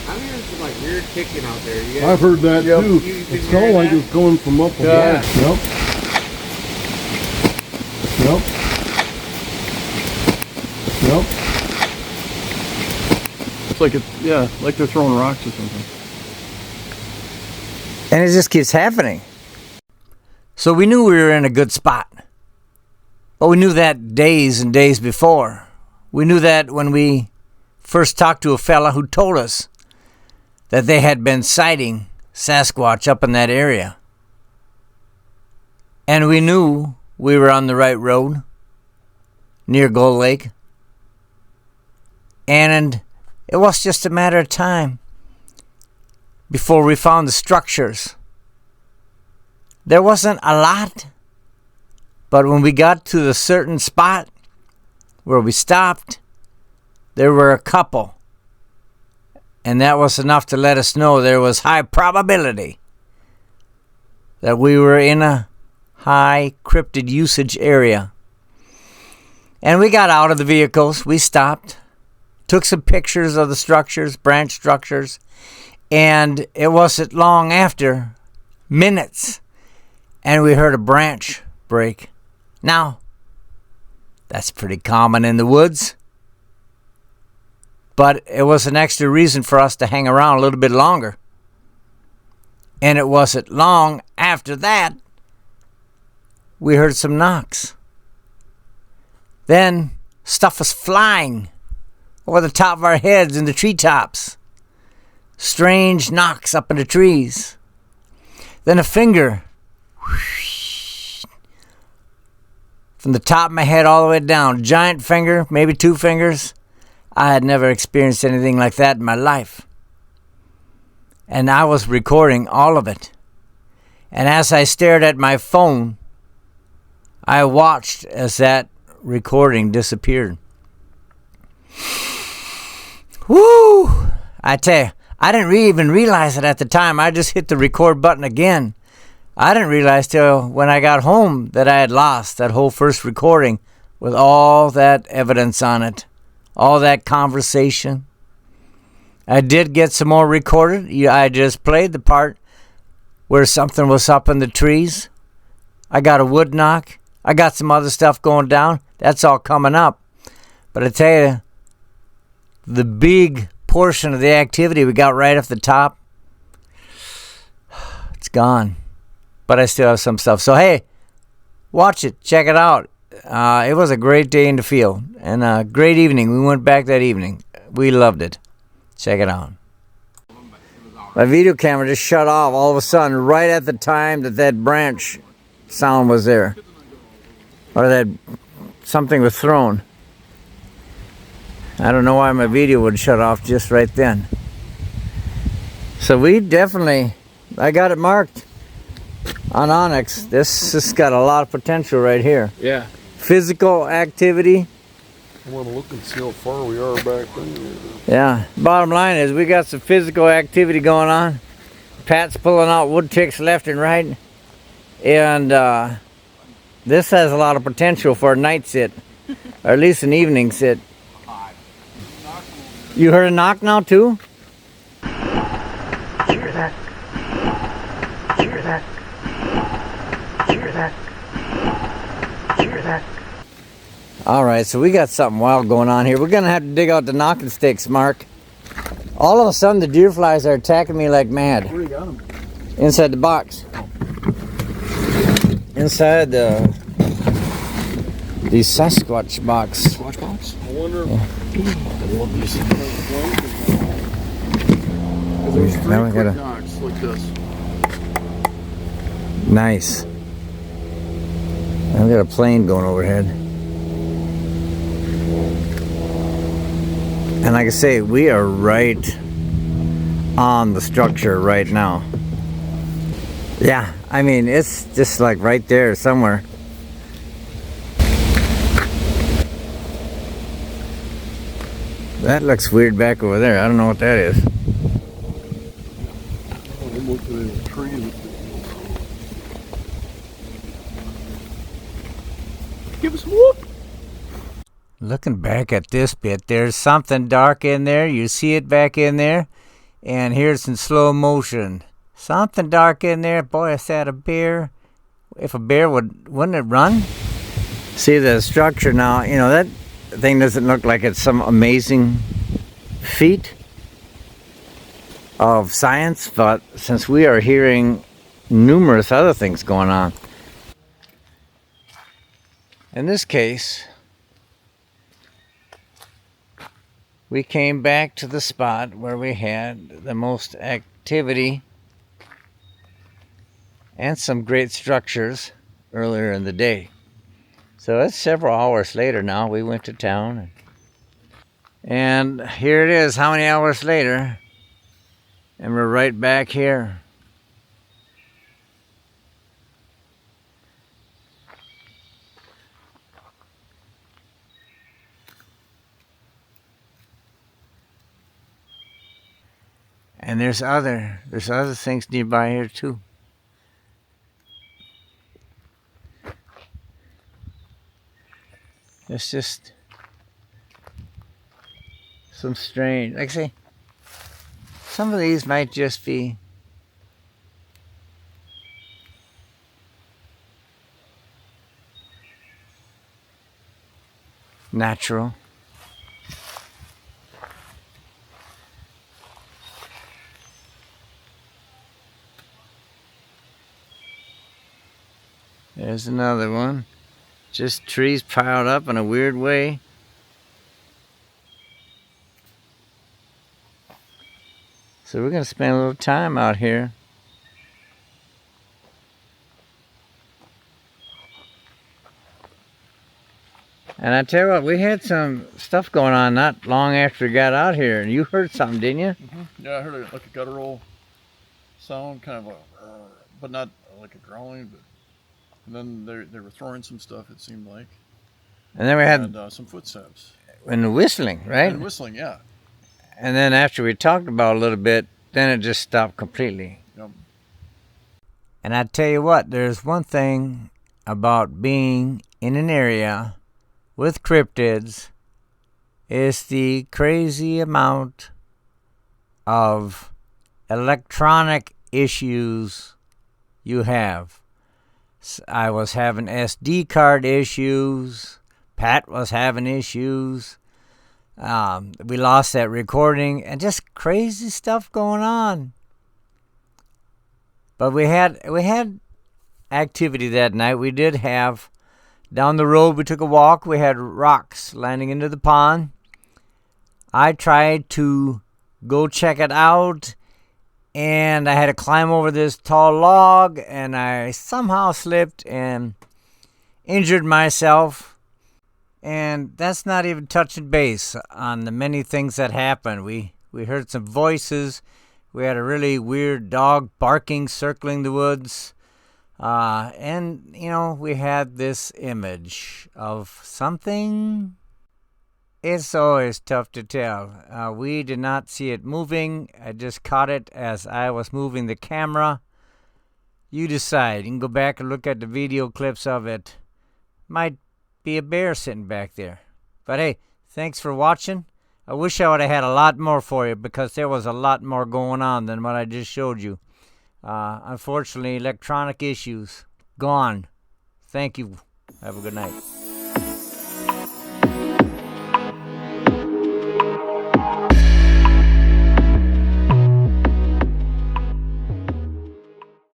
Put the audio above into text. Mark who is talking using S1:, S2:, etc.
S1: I'm hearing some like weird kicking out there.
S2: I've heard that too. It sounded like it's going from up above.
S1: Yeah.
S2: Yep. It's like like they're throwing rocks or something.
S3: And it just keeps happening. So we knew we were in a good spot. But we knew that days and days before. We knew that when we first talked to a fella who told us that they had been sighting Sasquatch up in that area. And we knew we were on the right road near Gull Lake. And it was just a matter of time before we found the structures. There wasn't a lot, but when we got to the certain spot where we stopped, there were a couple. And that was enough to let us know there was high probability that we were in a high cryptid usage area. And we got out of the vehicles, we stopped, took some pictures of the structures, branch structures, and it wasn't long after, minutes, and we heard a branch break. Now, that's pretty common in the woods, but it was an extra reason for us to hang around a little bit longer. And it wasn't long after that, we heard some knocks. Then stuff was flying over the top of our heads in the treetops. Strange knocks up in the trees. Then a finger from the top of my head all the way down. Giant finger, maybe 2 fingers. I had never experienced anything like that in my life. And I was recording all of it. And as I stared at my phone, I watched as that recording disappeared. Woo! I tell you, I didn't even realize it at the time. I just hit the record button again. I didn't realize till when I got home that I had lost that whole first recording with all that evidence on it, all that conversation. I did get some more recorded. I just played the part where something was up in the trees. I got a wood knock. I got some other stuff going down. That's all coming up. But I tell you, the big portion of the activity we got right off the top, it's gone. But I still have some stuff. So, hey, watch it. Check it out. It was a great day in the field and a great evening. We went back that evening. We loved it. Check it out. My video camera just shut off all of a sudden right at the time that branch sound was there. Or that something was thrown. I don't know why my video would shut off just right then. So we definitely, I got it marked on Onyx. This has got a lot of potential right here.
S1: Yeah.
S3: Physical activity.
S2: I want to look and see how far we are back there.
S3: Yeah. Bottom line is we got some physical activity going on. Pat's pulling out wood ticks left and right. And this has a lot of potential for a night sit. Or at least an evening sit. You heard a knock now too? Hear that? Hear that? Hear that? Hear that? Alright, so we got something wild going on here. We're going to have to dig out the knocking sticks, Mark. All of a sudden the deer flies are attacking me like mad.
S2: Where you got them?
S3: Inside the box. Inside the Sasquatch box.
S2: Sasquatch box? I wonder if...
S3: Yeah.
S2: There's 3
S3: Now we
S2: quick
S3: gotta-
S2: knocks like this.
S3: Nice. I've got a plane going overhead. And like I say, we are right on the structure right now. Yeah, I mean, it's just like right there somewhere. That looks weird back over there. I don't know what that is.
S2: I'm looking at a tree. Give us a whoop.
S3: Looking back at this bit, there's something dark in there. You see it back in there. And here's in slow motion. Something dark in there. Boy, is that a bear? If a bear wouldn't it run? See the structure now. You know, that thing doesn't look like it's some amazing feat of science, but since we are hearing numerous other things going on. In this case, we came back to the spot where we had the most activity and some great structures earlier in the day. So it's several hours later now. We went to town. And here it is, how many hours later? And we're right back here. And there's other things nearby here too. It's just some strange, like I say, some of these might just be natural. There's another one. Just trees piled up in a weird way. So we're going to spend a little time out here. And I tell you what, we had some stuff going on not long after we got out here. And you heard something, didn't you?
S2: Mm-hmm. Yeah, I heard like a guttural sound, kind of a, but not like a growling. But and then they were throwing some stuff. It seemed like.
S3: And then we had
S2: some footsteps.
S3: And whistling, right?
S2: And whistling, yeah.
S3: And then after we talked about it a little bit, then it just stopped completely.
S2: Yep.
S3: And I tell you what, there's one thing about being in an area with cryptids is the crazy amount of electronic issues you have. I was having SD card issues. Pat was having issues. We lost that recording and just crazy stuff going on. But we had activity that night. We did have down the road. We took a walk. We had rocks landing into the pond. I tried to go check it out, and I had to climb over this tall log, and I somehow slipped and injured myself. And that's not even touching base on the many things that happened. We heard some voices. We had a really weird dog barking, circling the woods. And, you know, we had this image of something. It's always tough to tell. We did not see it moving. I just caught it as I was moving the camera. You decide. You can go back and look at the video clips of it. Might be a bear sitting back there. But hey, thanks for watching. I wish I would have had a lot more for you because there was a lot more going on than what I just showed you. Unfortunately, electronic issues gone. Thank you. Have a good night.